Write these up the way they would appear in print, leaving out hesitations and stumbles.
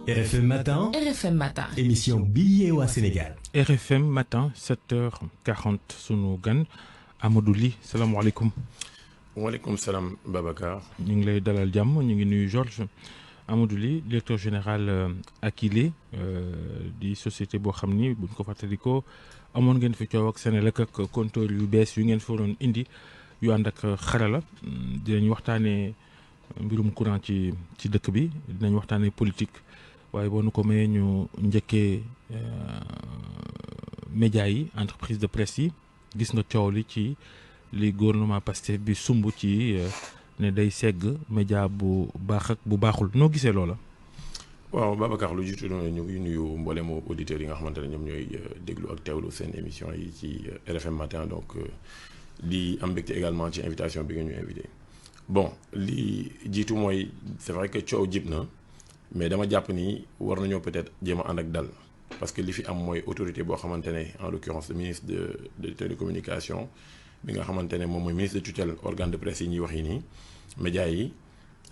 RFM Matin. RFM Matin. Émission bi yeewu Sénégal. RFM Matin 7h40 sunu gan Amadou Ly salaamaaleykum. waaleykum salaam Babacar. ñu ngi lay dalal jàmm ñu ngi nuyu Georges Amadou Ly directeur général Akilee di société boo xam ni buñ ko fàttalikoo amoon ngeen fi coow ak Senelec ak compteur yu bees yu ngeen fa doon indi yu ànd ak xarala dinañ waxtaanee mbirum courant ci dëkk bi dinañ waxtaanee politique waaye boo nu ko mayee ñu njëkkee média yi entreprise de presse yi gis nga coow li ci li gouvernement Pastef bi sumb ci ne day segg média bu baax ak bu baaxul noo gisee loola. waaw Babacar lu jiitu noonu ñu ngi nuyu mboolemu auditeurs yi nga xamante ne ñoom ñooy déglu ak teewlu seen émission yi ci RFM Matin donc di am mbégte également ci invitation bi nga ñu invité. bon li jiitu mooy c'est vrai que coow jib na mais dama jàpp ni war nañoo peut-être jéem a ànd ak dal parce que li fi am mooy autorité boo xamante ne en l'occurrence le ministre de télécommunication bi nga xamante ne moom mooy ministre de tutelle organe de presse yi ñuy wax yi nii médias yi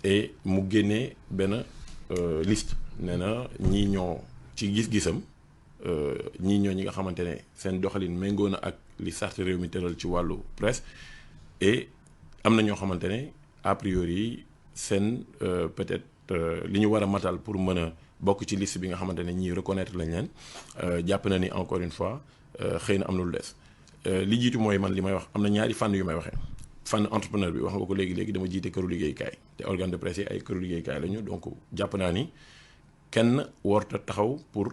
et mu génnee benn liste nee na ñii ñoo ci gis-gisam ñii ñoo ñi nga xamante ne seen doxalin méngoo na ak li sart réew mi tëral ci wàllu presse et am na ñoo xamante ne a priori seen peut-être li ñu war a matal pour mën a bokk ci liste bi nga xamante ne ñii reconnaître lañ leen jàpp na ni encore une fois xëy na am na lu des li jiitu mooy man li may wax am na ñaari fànn yu may waxee fànn entrepreneur bi wax nga ko léegi dama jiite këru liggéeykaay te organe de presse yi ay këru liggéeykaay lañu donc jàpp naa ni kenn warta taxaw pour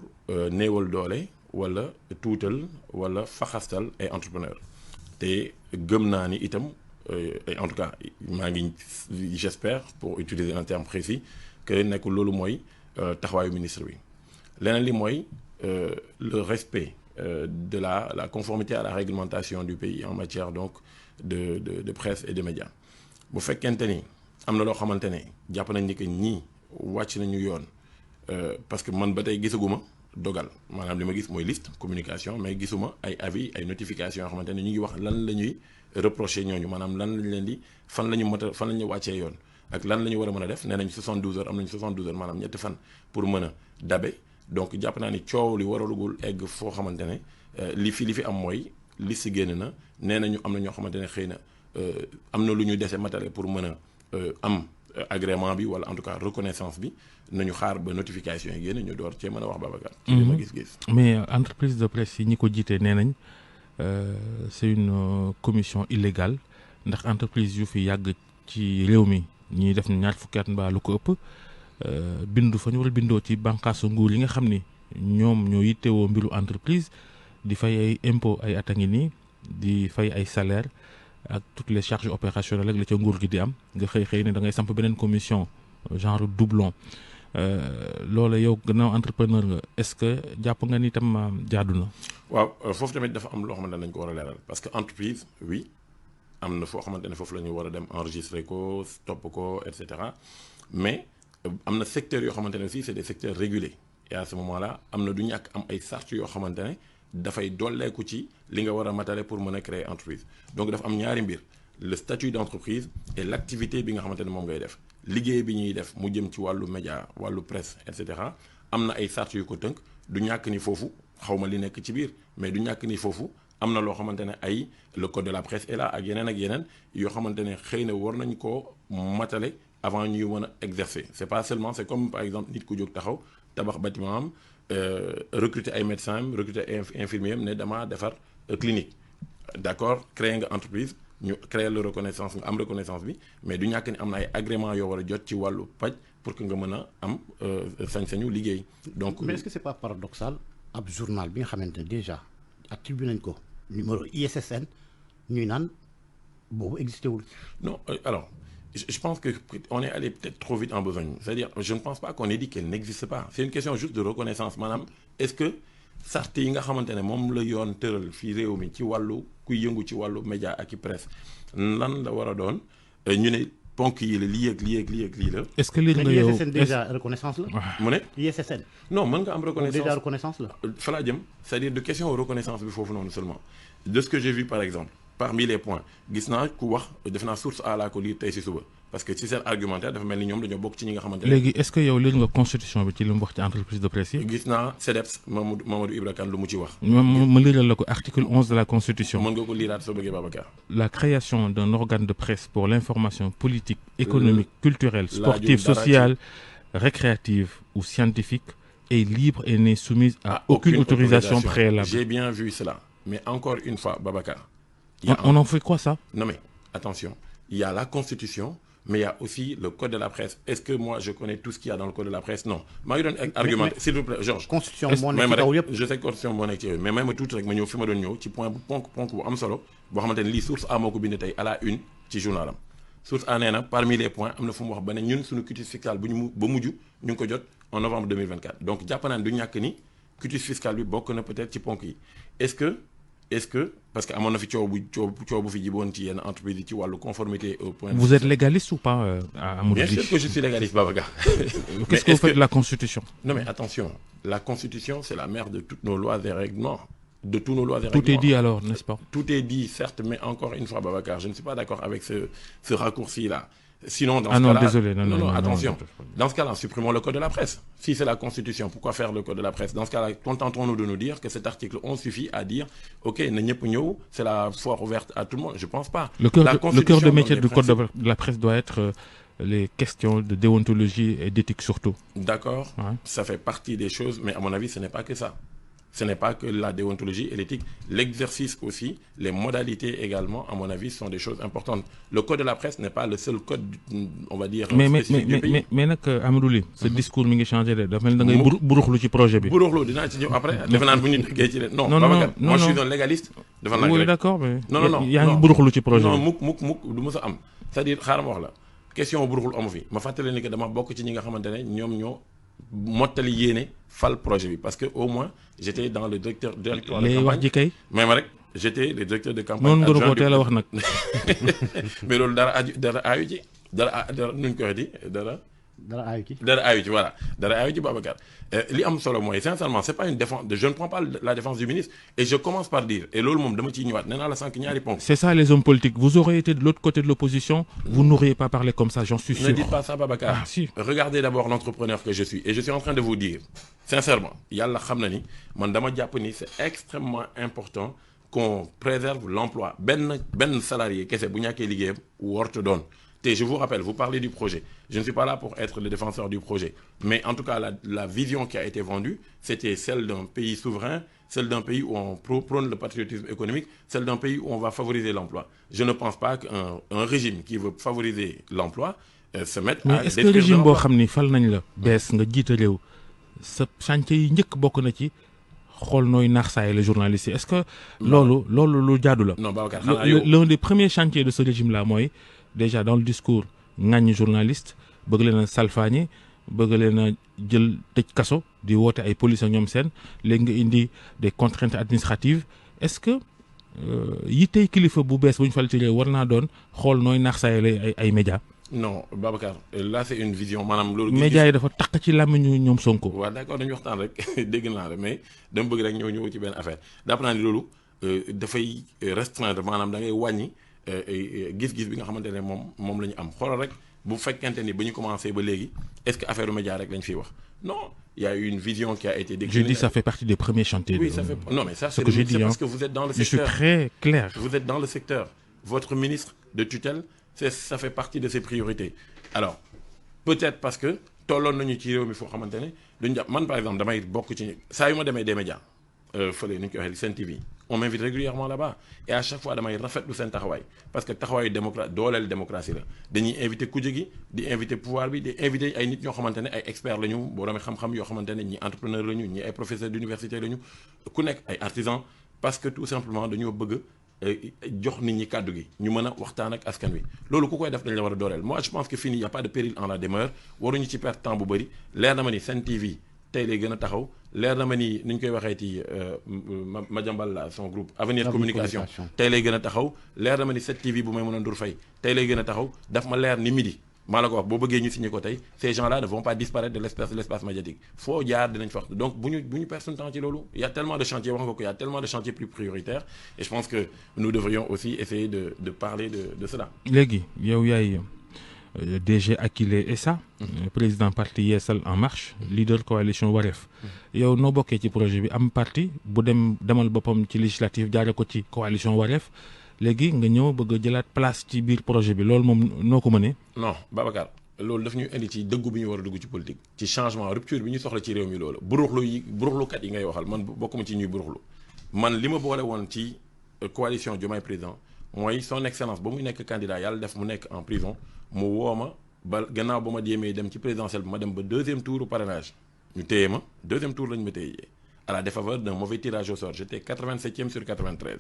néewal doole wala tuutal wala faxastal ay entrepreneur te gëm naa ni itam en tout cas maa ngi j'espère pour utiliser un terme précis que nekkul loolu mooy taxawaayu ministre bi leneen li mooy le respect de la conformité à la réglementation du pays en matière donc de presse et de médias bu fekkente ni am na loo xamante ne jàpp nañ ni que ñii wàcc nañu yoon parce que man ba tey gisaguma dogal maanaam li ma gis mooy liste communication mais gisuma ay avis ay notification yoo xamante ne ñu ngi wax lan la ñuy reprocher ñooñu maanaam lan lañ leen di fan la ñu wàccee yoon ak lan la ñu war a mën a def nee nañ 72 heures am nañ 72 heures maanaam ñetti fan pour mën a dabe donc jàpp naa ni coow li waralugul egg foo xamante ne li fi am mooy liste génn na nee nañu am na ñoo xamante ne xëy na am na lu ñu dese matériel pour mën a am agrément bi wala en tout cas reconnaissance bi nañu xaar ba notification yi génn ñu door cee mën a wax Babacar. ci li ma gis-gis. mais entreprise de presse yi ñi ko jiite nee nañ c'est une commission illégale ndax entreprise yu fi yàgg ci réew mi ñuy def ñaar fukki at mbaa lu ko ëpp bindu fa ñu war a bindoo ci bànqaasu nguur yi nga xam ni ñoom ñoo yittewoo mbiru entreprise di fay ay impôt ay at a ngi nii di fay ay salaire ak toutes les charges opérationnelles ak la ca nguur gi di am nga xëy ne da ngay samp beneen commission genre doublon loola yow gannaaw entrepreneur nga est-ce que jàpp nga ni tam jaadu na. waaw foofu tamit dafa am loo xamante ne dañ ko war a leeral parce que entreprise oui am na foo xamante ne foofu la ñu war a dem enregistrer ko topp ko et cetera mais am na secteurs yoo xamante ne aussi c'est des secteurs régulés et à ce moment-là am na du ñàkk am ay sart yoo xamante ne dafay dolleeku ci li nga war a matale pour mën a créer entreprise donc dafa am ñaari mbir le statut d'entreprise et l'activité bi nga xamante ne moom ngay def liggéey bi ñuy def mu jëm ci wàllu média wàllu presse et cetera am na ay sart yu ko tënk du ñàkk ni foofu xawma li nekk ci biir mais du ñàkk ni foofu am na loo xamante ne ay le code de la presse est là ak yeneen yoo xamante ne xëy na war nañ koo matale avant ñuy mën a exercer c'est pas seulement c'est comme par exemple nit ku jóg taxaw tabax bâtiment am recruter ay médecins recruter ay infirmiers ne damaa defar clinique d'accord créer nga entreprise ñu créer la reconnaissance nga am reconnaissance bi mais du ñàkk ni am na ay agréments yoo war a jot ci wàllu paj pour que nga mën a am sañ-sañu liggéey donc. mais est-ce que c'est pas paradoxal ab journal bi nga xamante ne déjà attribué nañ ko numéro ISSN ñuy naan boobu existé wul. non alors. Je pense qu'on est allé peut-être trop vite en besogne. C'est-à-dire, je ne pense pas qu'on ait dit qu'elle n'existe pas. C'est une question juste de reconnaissance. Maanaam est-ce que sart yi nga xamante ne moom la yoon tëral fii réew mi ci wàllu kuy yëngu ci wàllu média ak i presse lan la war a doon ñu ne ponk yi la lii ak lii la. est-ce que lire nga yow ISSN déjà reconnaissance la. mu ne. ISSN. non mën nga am reconnaissance déjà reconnaissance la. fa laa jëm c'est-à-dire de question reconnaissance bi foofu noonu seulement de ce que j'ai vu par exemple. parmi les points gis naa ku wax def naa source à la ko lire tey ci suba parce que ci seen argumentaire dafa mel ni ñoom dañoo bokk ci ñi nga xamante ne. léegi est-ce que yow lire nga constitution bi ci li mu wax ci entreprise de presse yi. gis naa CDEPS Mamadou Ibra Kane lu mu ci wax. ma liral la ko article 11 de la constitution. mën nga ko liiraat soo bëggee Babacar. La création d'un organe de presse pour l'information politique, économique, culturelle, sportive, sociale, récréative ou scientifique est libre et n'est soumise à aucune autorisation préalable. J'ai bien vu cela. Mais encore une fois, Babacar. On en fait quoi ça? Non mais, attention, il y a la Constitution, mais il y a aussi le Code de la presse. Est-ce que moi, je connais tout ce qu'il y a dans le Code de la presse? Non. Je vais donner un argument. S'il vous plaît, Georges. Constitution, je sais Constitution, mais même tout, je vais faire un point bu am solo boo xamante ne lii source A moo ko bind tey à la une ci journalam. Source A nee na parmi les points am na fu mu wax ba ne ñun suñu quitus fiscal bu ñu ba mujj ñu ngi ko jot en novembre 2024 donc jàpp naa ne du ñàkk ni quitus fiscal bi bokk na peut-être ci ponk yi est-ce que parce que amoon na fi coow bu fi jiboon ci yenn entreprise yi ci wàllu conformité au point. Vous êtes légaliste ou pas Amadou Ly? Bien sûr que je suis légaliste, Babacar. Qu'est-ce que vous faites de la Constitution? Non mais attention, la Constitution c'est la mère de toutes nos lois et règlements. De tous nos lois et règlements. Tout est dit alors, n'est-ce pas? Tout est dit, certes, mais encore une fois, Babacar, je ne suis pas d'accord avec ce raccourci-là. Sinon, dans ce cas-là... désolé. Non, attention. Dans ce cas-là, supprimons le Code de la presse. Si c'est la Constitution, pourquoi faire le Code de la presse? Dans ce cas-là, contentons-nous de nous dire que cet article 11 suffit à dire ok, c'est la foire ouverte à tout le monde. Je ne pense pas. Le cœur de métier du Code de la presse doit être les questions de déontologie et d'éthique surtout. D'accord, ouais. Ça fait partie des choses, mais à mon avis, ce n'est pas que ça. Ce n'est pas que la déontologie et l'éthique. L'exercice aussi, les modalités également, à mon avis, sont des choses importantes. Le code de la presse n'est pas le seul code, on va dire, spécifique du pays. Mais Amadou Ly, ce discours mi ngi changé de dafa mel da ngay buruxlu ci projet bi. Buruxlu dinaa ci ñëw après. defe naa bu ñu déggee ci non Babacar, moi je suis un légaliste. dafa nag oui d'accord mais. non yaa ngi buruxlu ci projet bi. non mukk du mës a am. c'est-à-dire xaaral ma wax la question buruxlu amu fi ma fàttali ni que dama bokk ci ñi nga xamante ne ñoom ñoo mottali yéene fal projet bi parce que au moins j'étais dans le directeur de campagne. wax ji kay. même rek j'étais le directeur de campagne. noonu nga ko teel a wax nag. mais loolu dara aayu ci dara nuñ ko waxee dara aayu ci voilà dara aayu ci Babacar li am solo mooy sincèrement c'est pas une défense je ne prends pas la défense du ministre et je commence par dire et loolu moom dama ciy ñëwaat nee naa la sànq ñaari ponk. C'est ça les hommes politiques vous auriez été de l'autre côté de l'opposition vous n'auriez pas parlé comme ça j'en suis sûr. Ne dites pas ça Babacar. Ah, si. Regardez d'abord l'entrepreneur que je suis et je suis en train de vous dire sincèrement yàlla xam na ni man dama jàpp ni c'est extrêmement important qu'on préserve l'emploi benn salarié kese bu ñàkkee liggéeyam warut doon. Et je vous rappelle, vous parlez du projet. Je ne suis pas là pour être le défenseur du projet. Mais en tout cas, la vision qui a été vendue, c'était celle d'un pays souverain, celle d'un pays où on prône le patriotisme économique, celle d'un pays où on va favoriser l'emploi. Je ne pense pas qu'un régime qui veut favoriser l'emploi se mette à... Mais est-ce que régime boo xam ni fal nañ la bees nga jiite réew sa chantier yi njëkk bokk na ci xool nooy naax saay les journalistes yi est-ce que loolu lu jaadu la? Non Babacar l'un des premiers chantiers de ce régime-là mooy déjà dans le discours ŋàññi journaliste bëgg leen a salfaañi bëgg leen a jël tëj kaso di woote ay police ak ñoom seen léegi nga indi des contraintes administratives est-ce que yittey kilifa bu bees bu ñu fal ci réew war naa doon xool nooy naax saay ay médias. Non Babacar là c'est une vision maanaam loolu. médias yi dafa taq ci làmmiñu ñoom Sonko. waaw d'accord dañuy waxtaan rek dégg naa la mais dama bëgg rek ñëw ci benn affaire jàpp naa ni loolu dafay restreindre maanaam da ngay wàññi. gis-gis bi nga xamante ne moom la ñu am xoolal rek bu fekkente ni ba ñu commencé ba léegi est-ce que affaire média rek lañ fiy wax non il y a eu une vision qui a été déclinée. Je dis ça fait partie des premiers chantiers. Oui ça fait non mais ça c'est parce que vous êtes dans le secteur. Je suis très clair. Vous êtes dans le secteur votre ministre de tutelle ça fait partie de ses priorités alors peut-être parce que tolloon nañu ci réew mi foo xamante ne duñ jàpp man par exemple damay bokk ci saa yu ma demee des médias fële nu ñu koy waxee Sen TV on m'invite régulièrement là-bas et à chaque fois damay rafetlu seen taxawaay parce que taxawaayu dooleel démocratie la dañuy invité kuje gi di invité pouvoir bi di invité ay nit ñoo xamante ne ay experts lañu borom xam-xam yoo xamante ne ñi entrepreneur lañu ñi ay professeurs d'université lañu ku nekk ay artisans parce que tout simplement dañoo bëgg jox nit ñi kàddu gi ñu mën a waxtaan ak askan wi loolu ku koy def dañ la war a dooleel moi je pense que fii nii y a pas de péril en la demeure waruñu ci perdre temps bu bëri leer na ma ni Sen TV tey lay gën a taxaw leer na ma ni ñu koy waxee ci Madiambal la son groupe Avenir Communication tey lay gën a taxaw leer na ma ni 7TV bu Maïmouna Ndour Faye tey lay gën a taxaw daf ma leer ni midi maa la ko wax boo bëggee ñu signé ko tey ces gens-là ne vont pas disparaître de l'espace médiatique foo jaar dinañ fa wax donc bu ñu perdre son temps ci loolu il y a tellement de chantiers wax nga ko il y a tellement de chantiers plus prioritaires et je pense que nous devrions aussi essayer de parler de cela. léegi yow yaay DG Akile Essa président parti Yeesal en marche leader coalition Wareef yow noo bokkee ci projet bi am parti bu demal boppam ci législative jaare ko ci coalition Wareef léegi nga ñëw bëgg a jëlaat place ci biir projet bi loolu moom noo ko mënee. non Babacar loolu daf ñu indi ci dëggu bi ñu war a dugg ci politique ci changement rupture bi ñu soxla ci réew mi loolu buruxlukat yi ngay waxal man bokkuma ci ñuy buruxlu man li ma boole woon ci coalition Diomaye président mooy son excellence ba muy nekk candidat yàlla def mu nekk en prison mu woo ma ba gannaaw ba ma jéemee dem ci présidentielle bi ma dem ba deuxième tour parrainage ñu téye ma deuxième tour lañ ma téye à la défaveur d'un mauvais tirage au sort j'étais 87e sur 93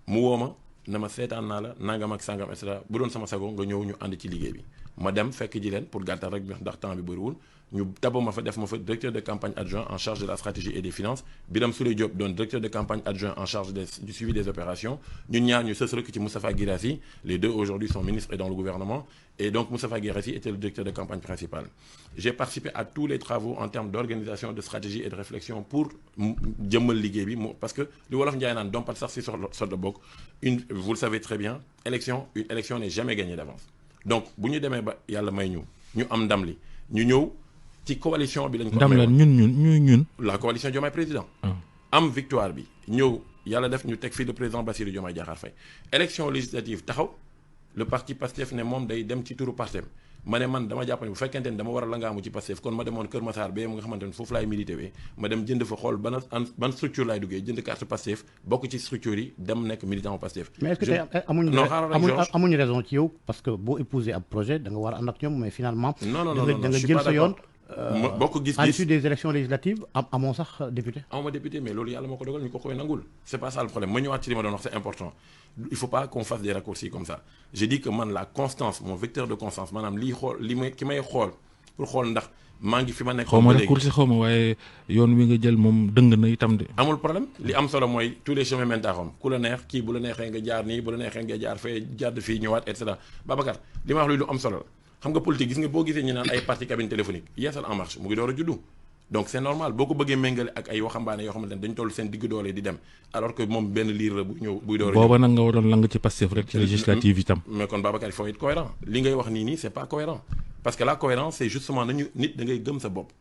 mu woo ma ne ma seetaan naa la nangam ak sangam et cetera bu doon sama sago nga ñëw ñu ànd ci liggéey bi ma dem fekk ji leen pour gàttal rek ndax temps bi bëriwul ñu tabba ma fa def ma fa directeur de campagne adjoint en charge de la stratégie et des finances Biram Souleye Diop doon directeur de campagne adjoint en charge du suivi des opérations ñun ñaar ñu sës rek ci Moustapha Guirassy les deux aujourd'hui sont ministres et dans le gouvernement et donc Moustapha Guirassy était le directeur de campagne principal j'ai participé à tous les travaux en termes d'organisation de stratégie et de réflexion pour jëmmal liggéey bi parce que li wolof Njaay naan dompat sax si sot bokk vous le savez très bien une élection n'est jamais gagnée d'avance donc bu ñu demee ba yàlla may ñu am ndam li ñu ñëw ci coalition bi lañ ko ndam la ñun la coalition Diomaye président am victoire bi ñëw yàlla def ñu teg fii le président Bassirou Diomaye Diakhar Faye élection législative taxaw le parti Pastef ne moom day dem ci turu partem ma ne man dama jàpp ne bu fekkente ni dama war a langaamu ci Pastef kon ma demoon Kër Massar bee mu nga xamante ne foofu laay milité wee ma dem jënd fa xool ban structure laay duggee jënd carte Pastef bokk ci structure yi dem nekk militant Pastef. mais est-ce que tey amuñu raison ci yow parce que boo épouser ab projet da nga war a ànd ak ñoom mais finalement. non da nga jël sa yoon. bokk gis-gis à l'issue des élections législatives amoo sax député. amuma député mais loolu yàlla moo ko dogal ñu ko koy nangul c'est pas ça le problème ma ñëwaat ci li ma doon wax c'est important il faut pas qu'on fasse des raccourcis comme ça je dis que man la constance mon vecteur de constance maanaam lii xool ki may xool pour xool ndax maa ngi fi ma nekk. xaw ma raccourci xaw ma waaye yoon wi nga jël moom dëng na itam de. amul problème li am solo mooy tous les chemins mènent à Rome ku la neex kii bu la neexee nga jaar nii bu la neexee nga jaar fee jàdd fii ñëwaat et cetera Babacar li ma wax lu am solo la xam nga politique gis nga boo gisee ñu naan ay parti cabine téléphonique Yeesal en marche mu ngi door a juddu donc c'est normal boo ko bëggee méngale ak ay waxambaane yoo xamante ne dañu toll seen digg doole di dem alors que moom benn liir la bu ñëw buy door a booba nag nga waroon lang ci Pastef rek ci législative itam. mais kon Babacar il faut être cohérent li ngay wax nii c'est pas cohérent parce que la cohérence c'est justement nañu nit da ngay gëm sa bopp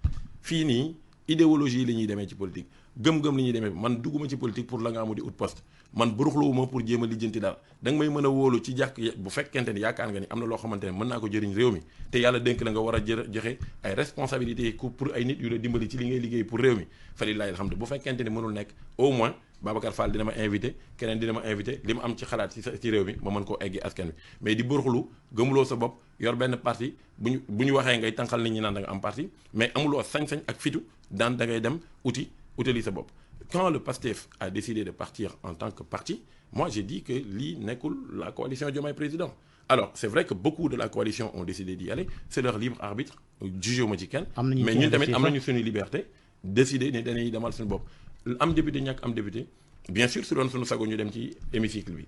fii nii idéologie yi la ñuy demee ci politique gëm-gëm li ñuy demee man dugguma ci politique pour la nga amu di ut poste man buruxluwuma pour jéem a lijjanti dara da nga may mën a wóolu ci jàkk bu fekkente ni yaakaar nga ni am na loo xamante ne mën naa ko jëriñ réew mi te yàlla dénk la nga war a joxe ay responsabilités pour ay nit yu la dimbali ci li ngay liggéey pour réew mi fa lillahi alhamdu bu fekkente ni mënul nekk au moins Babacar Fall dina ma invité keneen dina ma invité li ma am ci xalaat ci réew mi ma mën koo eggi askan wi mais di buruxlu gëmuloo sa bopp yor benn parti bu ñu waxee ngay tànqal nit ñi naan da nga am parti mais amuloo sañ-sañ ak fitu daan da ngay dem utali sa bopp quand le PASTEF a décidé de partir en tant que parti moi j'ai dit que lii nekkul la coalition Diomaye président alors c'est vrai que beaucoup de la coalition ont décidé d'y aller c'est leur libre arbitre jugé ma ci kenn mais ñun tamit am nañu suñu liberté décider ne dañuy demal suñu bopp am député ñàkk am député bien sûr su doon suñu sago ñu dem ci hémicycle bi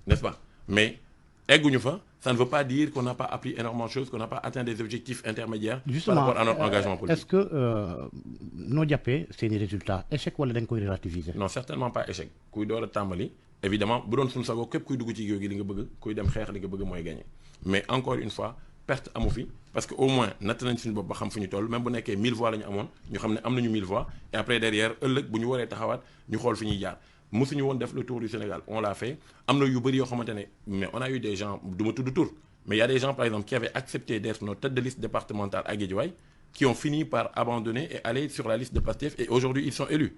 n'est-ce pas mais egguñu fa ça ne veut pas dire qu'on n'a pas appris énormément de choses qu'on n'a pas atteint des objectifs intermédiaires justement, par rapport à notre engagement politique. Est-ce que noo jàppee seeni résultats échec wala dañ koy relativiser. Non certainement pas échec kuy door a tàmbali évidemment bu doon suñu sago képp kuy dugg ci géew gi li nga bëgg kuy dem xeex li nga bëgg mooy gagner mais encore une fois perte amu fi parce que au moins natt nañ suñu bopp ba xam fu ñu toll même bu nekkee 1000 voix la ñu amoon ñu xam ne am nañu 1000 voix et après derrière ëllëg bu ñu waree taxawaat ñu xool fi ñuy jaar mosuñu woon def le tour du Sénégal on l'a fait am na yu bëri yoo xamante ne mais on a eu des gens du ma tudd tur mais il y a des gens par exemple qui avaient accepté d'être nos têtes de liste départementale à Guédiawaye qui ont fini par abandonner et aller sur la liste de Pastef et aujourd'hui ils sont élus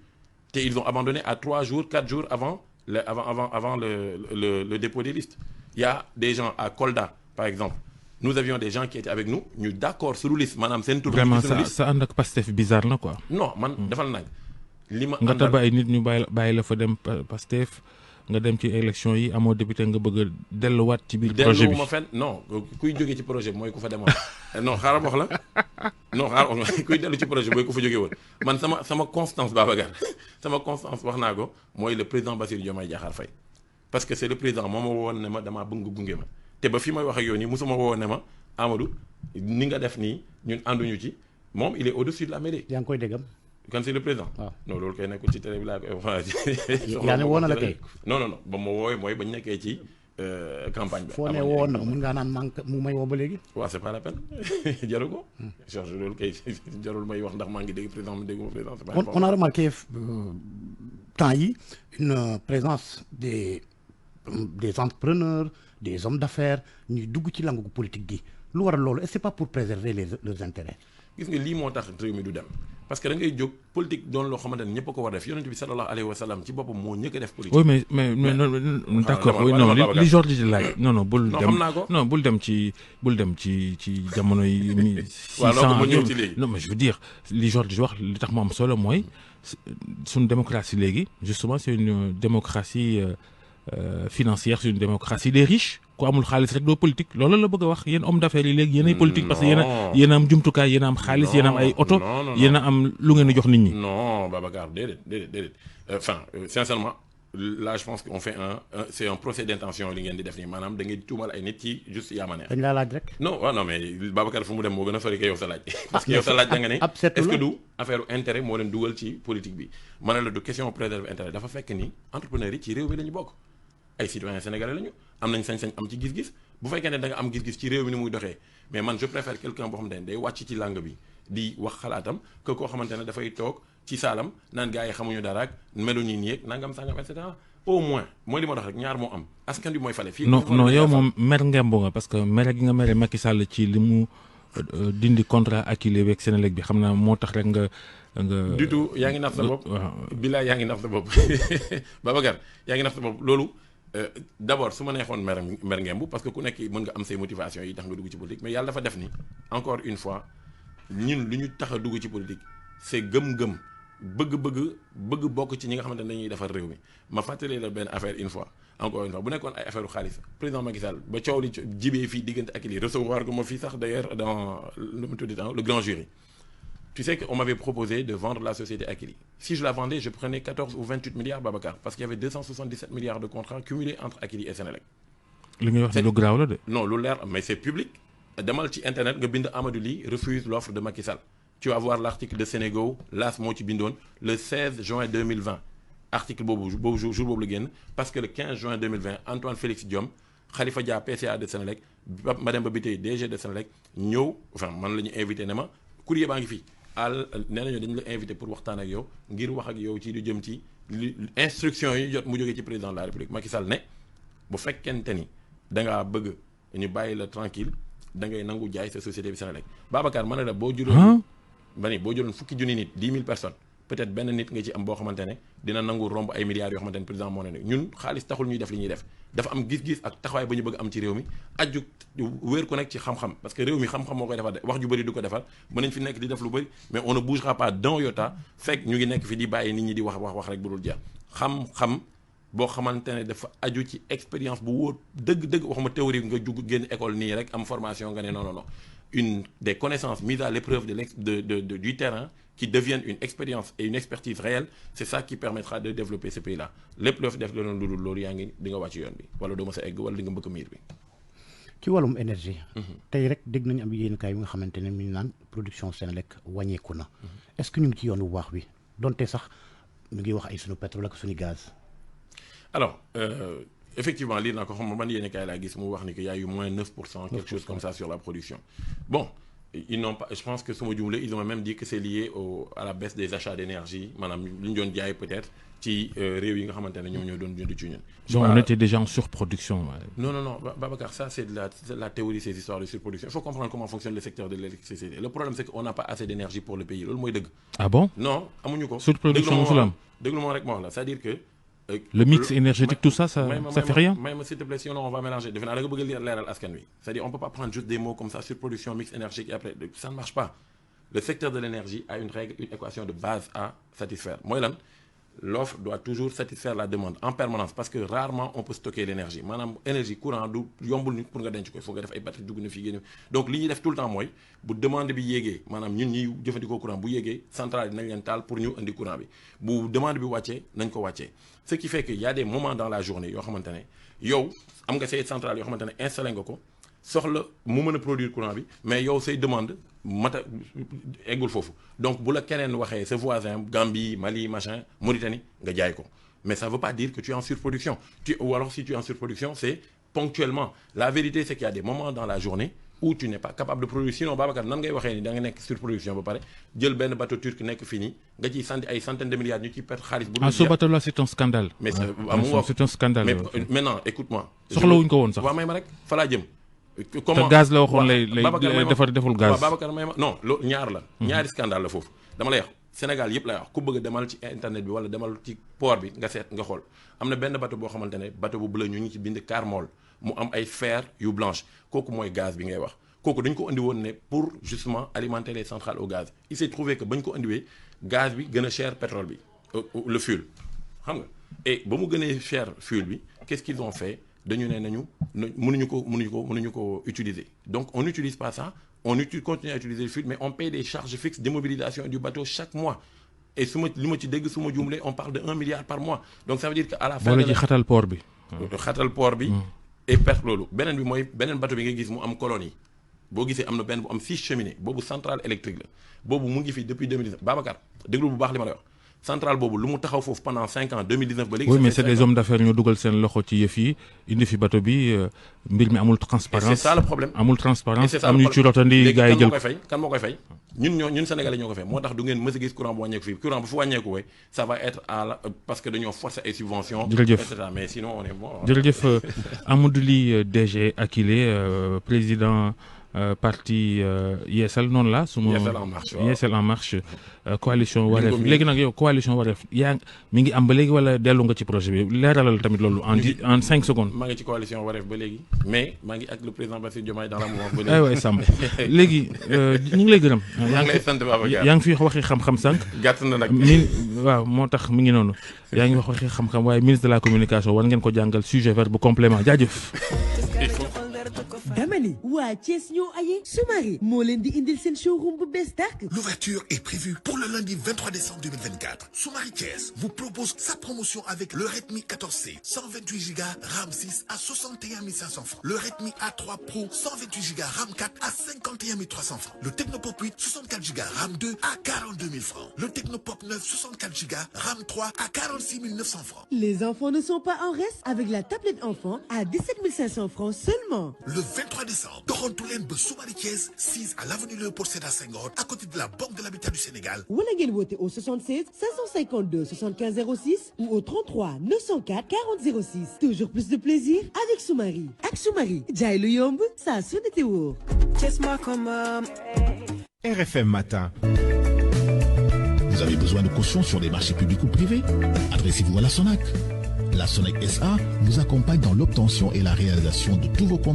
te ils ont abandonné à 3 jours 4 jours avant le dépôt des listes il y a des gens à Kolda par exemple nous avions des gens qui étaient avec nous ñu d'accord sur liste maanaam seen tur vraiment ça ànd ak Pastef bizarre na quoi non man defal nañ li ma nga tabb ay nit ñu bàyyi la fa dem Pastef nga dem ci élection yi amoo député nga bëgg a delluwaat ci biir projet bi delluwuma fenn non kuy jógee ci projet bi mooy ku fa demoon non xaaral wax la non xaaral kuy dellu ci projet bi mooy ku fa jógee woon man sama constance Babacar sama constance wax naa ko mooy le président Bassirou Diomaye Diakhar Faye parce que c'est le président moo ma woon ne ma damaa bëgg nga gunge ma te ba fi may wax ak yow nii mosuma woon ne ma Amadou ni nga def nii ñun ànduñu ci moom il est au-dessus de la mêlée. yaa ngi koy déggam. kan c'est le président. waaw non loolu kay nekkul ci télé bi laa koy wax. yaa ne woon na la kay. non ba ma woowee mooy bañ nekkee ci campagne bi. foo ne woon na mun ngaa naan manque mu may woo ba léegi. waaw c'est pas la peine jaru ko. Georges loolu kay jarul may wax ndax maa ngi dégg président mi dégguma président. c'est pas on a remarqué temps yi une présence des entrepreneurs des hommes d'affaires ñuy dugg ci langue politique gi lu waral loolu et c'est pas pour préserver leurs intérêts. gis nga lii moo tax réew mi du dem parce que da ngay jóg politique doon loo xamante ne ñëpp a ko war def yonent bi sallallahu alayhi wa sallam ci boppam moo ñëkk a def politique. oui mais d'accord oui non li Georges di laaj non bul dem xam naa ko non bul dem ci jamono yi mi. waaw donc ma ñëw ci léegi non mais je veux dire li Georges di wax li tax mu am solo mooy suñu démocratie léegi justement c'est une démocratie financière, c'est une démocratie des riches. Ku amul xaalis rek doo politique loolu la bëgg a wax yéen homme d'affaires yi léegi yéenay politique parce que yéen a am jumtukaay yéen a am xaalis yéen a am ay oto yéen a am lu ngeen di jox nit ñi. non Babacar déedéet enfin sincèrement là je pense qu'on fait c'est un procès d'intention li ngeen di def nii maanaam da ngeen tuumal ay nit ci juste yaa ma neex. dañ laa laaj rek. non waaw non mais Babacar fu mu dem moo gën a fari que yow sa laaj. parce que yow sa laaj da nga ne est-ce que du affaire intérêt moo leen dugal ci politique bi ma ne la du question préserver intérêt dafa fekk ni entrepreneurs yi ci réew mi la ñu bokk. ay citoyens sénégalais lañu am nañ sañ-sañ am ci gis-gis bu fekkee ne da nga am gis-gis ci réew mi ni muy doxee mais man je préfère quelqu'un boo xamante ne day wàcc ci langue bi di wax xalaatam que koo xamante ne dafay toog ci saalam naan gars yi xamuñu dara ak meluñu nii ak nangam sangam et cetera au moins mooy li ma dox rek ñaar moo am askan bi mooy fale. fii non yow moom mer ngembo nga parce que mere gi nga mere Macky Sall ci li mu dindi contrat Akilee beeg Sénélec bi xam naa moo tax rek nga. du tout yaa ngi nax sa bopp. waaw bilaay yaa ngi nax sa bopp Babacar yaa ngi nax sa bopp loolu. D'abord su ma neexoon mer ngembu parce que ku nekk mën nga am say motivation yi tax nga dugg ci politique mais yàlla dafa def ni encore une fois ñun lu ñu tax a dugg ci politique c'est gëm-gëm bëgg bokk ci ñi nga xamante ne dañuy defar réew mi ma fàttali la benn affaire une fois encore une fois bu nekkoon ay affaire u xaalis président Macky Sall ba coow li jibee fii diggante ak lii recevoir ko ma fii sax d'ailleurs dans le grand jury. Tu sais qu'on m'avait proposé de vendre la société Akili. Si je la vendais, je prenais 14 ou 28 milliards Babacar, parce qu'il y avait 277 milliards de contrats cumulés entre Akili et Sénélec. C'est le grave là. Non, mais c'est public. Demal ci internet, nga bind Amadou Ly refuse l'offre de Macky Sall. Tu vas voir l'article de Sénégo, l'AS moo ci bindoon le 16 juin 2020. Article jour boobu la génn parce que le 15 juin 2020, Antoine Félix Diome, Khalifa Dia PCA de Sénélec, Madame Babité DG de Sénélec ñëw, enfin man la ñu invité ne ma courrier baa ngi fii. nee nañu dañu la invité pour waxtaan ak yow ngir wax ak yow ci lu jëm ci instruction yi jot mu jógee ci président de la République Macky Sall ne bu fekkente ni da ngaa bëgg ñu bàyyi la tranquille da ngay nangu jaay sa société bi Sénélec Babacar ma ne la boo juróon boo jëloon fukki junni nit 10 000 personnes peut-être benn nit nga ci am boo xamante ne dina nangu romb ay milliards yoo xamante ne président moo ne ñun xaalis taxul ñuy def li ñuy def dafa am gis-gis ak taxawaay ba ñu bëgg am ci réew mi aju wéer ko nekk ci xam-xam parce que réew mi xam-xam moo koy defar de wax ju bëri du ko defar mën nañ fi nekk di def lu bëri mais on ne bougera pas d'un iota fekk ñu ngi nekk fi di bàyyi nit ñi di wax rek bu dul jeex xam-xam boo xamante ne dafa aju ci expérience bu wóor dëgg waxuma théorie nga jug génn école nii rek am formation nga ne non une des connaissances mises à l'épreuve du terrain qui deviennent une expérience et une expertise réelle c'est ça qui permettra de développer ce pays là lépp loo fi def loolu lu dul loolu yaa ngi di nga wàcc yoon bi wala doo ma sa egg wala di nga mbëkk miir bi. ci wàllum énergie. tey rek dégg nañu am yéenekaay yi nga xamante ne mi ngi naan production Sénélec wàññeeku na. est-ce que ñu ngi ci yoon bu baax bi donte sax ñu ngi wax ay sunu pétrole ak sunu gaz. alors effectivement lii naa ko xam man yéenekaay laa gis mu wax ni que y a eu moins 9% quelque chose comme ça sur la production bon. Ils n'ont pas, je pense que ils ont même dit que c'est lié à la baisse des achats d'énergie maanaam li ñu doon jaay peut-être ci réew yi nga xamante ne ñoom ñoo doon jënd ci ñun. donc on était déjà en surproduction. Non Babacar ça c'est de la théorie ces histoires de surproduction il faut comprendre comment fonctionne le secteur de l'électricité le problème c'est qu'on n'a pas assez d'énergie pour le pays loolu mooy dëgg. Ah bon? Non amuñu ko. surproduction mosul am. déglu ma rek ma wax la c'est-à-dire que. Le mix énergétique tout ça fait rien. Mais s'il te plaît sinon on va mélanger defe naa da nga bëgg a leeral askan wi c'est-à-dire on peut pas prendre juste des mots comme ça surproduction mix énergétique et après ça ne marche pas le secteur de l'énergie a une règle une équation de base à satisfaire mooy lan l'offre doit toujours satisfaire la demande en permanence parce que rarement on peut stocker l'énergie maanaam énergie courant du yombul ni pour nga denc ko il faut nga def ay batterie dugg na fii génn donc li ñuy def tout le temps mooy bu demande bi yéegee maanaam ñun ñuy jëfandikoo courant bu yéegee centrale yi nañ leen taal pour ñu indi courant bi bu demande bi wàccee nañ ko wàccee ce qui fait que y a des moments dans la journée yoo xamante ne yow am nga say centrale yoo xamante ne installé nga ko soxla mu mën a produire courant bi mais yow say demande mata eggul foofu donc bu la keneen waxee sa voisin Gambie Mali machin Mauritanie nga jaay ko mais ça veut pas dire que tu es en surproduction ou alors si tu es en surproduction c'est ponctuellement. La vérité, c'est qu'il y a des moments dans la journée où tu n'es pas capable de produire. Sinon, Babacar, nan ngay waxee ni da nga nekk surproduction ba pare jël benn bateau turc nekk fini nga ciy sànni ay centaines de milliards ñu ciy perte xaalis bu dul ce bateau-là c'est un scandale. mais c'est un scandale. mais maintenant écoute-moi. soxlawuñ ko woon sax. waaw may ma rek fa laa jëm. te gaz la waxoon lay deful gaz. waaw Babacar may ma non loolu ñaar la. ñaari scandale la foofu dama lay wax Sénégal yëpp lay wax ku bëgg a demal ci internet bi wala demal ci port bi nga seet nga xool am na benn bateau boo xamante ne bateau bu bleu ñu ngi ci bind Carmol mu am ay fer yu blanche kooku mooy gaz bi ngay wax kooku dañ ko andi woon ne pour justement alimenter les centrales au gaz il s'est trouvé que bañ ko andiwee gaz bi gën a cher pétrole bi le fuel xam nga et ba mu gënee cher fuel bi qu'est-ce qu'ils ont fait dañu ne nañu mënuñu ko utiliser donc on n'utilise pas ça on continue à utiliser le fuel mais on paye des charges fixes d'immobilisation du bateau chaque mois et li ma ci dégg su ma juumlee on parle de 1 milliard par mois donc ça veut dire que à la fin wala ci xatal port bi et perte loolu beneen bi mooy beneen bateau bi nga gis mu am colonie boo gisee am na benn bu am 6 cheminées boobu centrale électrique la boobu mu ngi fi depuis 2019 Babacar déglu bu baax li ma lay wax centrale boobu lu mu taxaw foofu pendant 5 ans 2019 ba léegi. oui mais c'est des hommes d'affaires ñoo dugal seen loxo ci yëf yi indi fi bateau bi mbir mi amul transparence. et c'est ça le problème amul transparence am ñu ci rotandi gars yi jël kan moo koy fay ñun Sénégalais ñoo ko fay moo tax du ngeen mës a gis courant bu wàññeeku fii courant bu fu wàññeeku wee ça va être parce que dañoo forcer ay subventions. jërëjëf et cetera mais sinon on est bon. jërëjëf Amadou Ly DG Akilee président. Parti Yeesal noonu la suma Yeesal en marche coalition Wareef léegi nag yow coalition Wareef mi ngi am ba léegi wala dellu nga ci projet bi leeralal tamit loolu en 5 secondes. maa ngi ci coalition Wareef ba léegi mais maa ngi ak le président Bassirou Diomaye dans la mouvance ba léegi. aywa Samb léegi ñu ngi lay gërëm. yaa ngi lay sant Babacar yaa ngi fi waxi xam-xam sànq. gàtt na nag waaw moo tax mi ngi noonu yaa ngi waxi xam-xam waaye ministre de la communication war ngeen ko jàngal sujet verbe complément jaajëf. dama ni waa Thiès ñoo aye Soumari moo leen di indil seen showroom bu bees tàkk. L'ouverture est prévue pour le lundi 23 décembre 2024. Soumari Thiès vous propose sa promotion avec le Redmi 14C 128 Go RAM 6 à 61 500 francs. Le Redmi A3 Pro 128 Go RAM 4 à 51 300 francs. Le Technopop 8 64 Go RAM 2 à 42 000 francs. Le Technopop 9 64 Go RAM 3 à 46 900 francs. Les enfants ne sont pas en reste avec la tablette enfant à 17 500 francs seulement. Le 23 décembre, doxantu leen ba Soumari Thiès 6 à l'avenue Léopold Sédar Senghor à côté de la Banque de l'Habitat du Sénégal. Wala ngeen woote au 76 552 75 06 ou au 33 904 40 06. Toujours plus de plaisir avec Soumari. Ak Soumari, jaay lu yomb saa su ne te wóor. RFM Matin. Vous avez besoin de caution sur les marchés publics ou privés? Adressez-vous à la SONAC. La SONAC SA vous accompagne dans l'obtention et la réalisation de tous vos contrats.